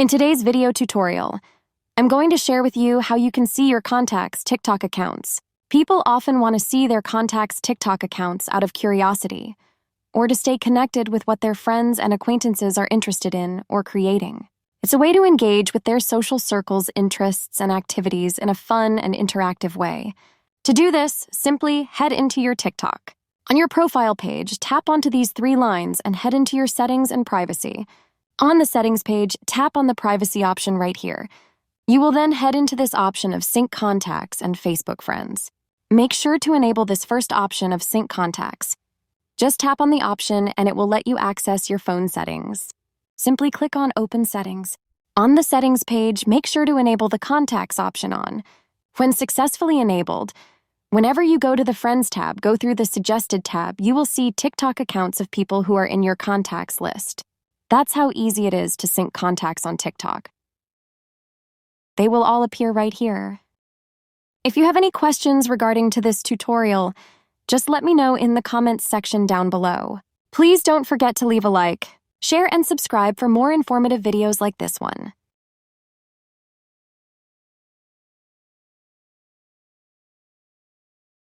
In today's video tutorial, I'm going to share with you how you can see your contacts' TikTok accounts. People often want to see their contacts' TikTok accounts out of curiosity, or to stay connected with what their friends and acquaintances are interested in or creating. It's a way to engage with their social circle's interests and activities in a fun and interactive way. To do this, simply head into your TikTok. On your profile page, tap onto these 3 lines and head into your settings and privacy. On the settings page, tap on the privacy option right here. You will then head into this option of sync contacts and Facebook friends. Make sure to enable this first option of sync contacts. Just tap on the option and it will let you access your phone settings. Simply click on Open Settings. On the settings page, make sure to enable the contacts option on. When successfully enabled, whenever you go to the Friends tab, go through the Suggested tab, you will see TikTok accounts of people who are in your contacts list. That's how easy it is to sync contacts on TikTok. They will all appear right here. If you have any questions regarding to this tutorial, just let me know in the comments section down below. Please don't forget to leave a like, share, and subscribe for more informative videos like this one.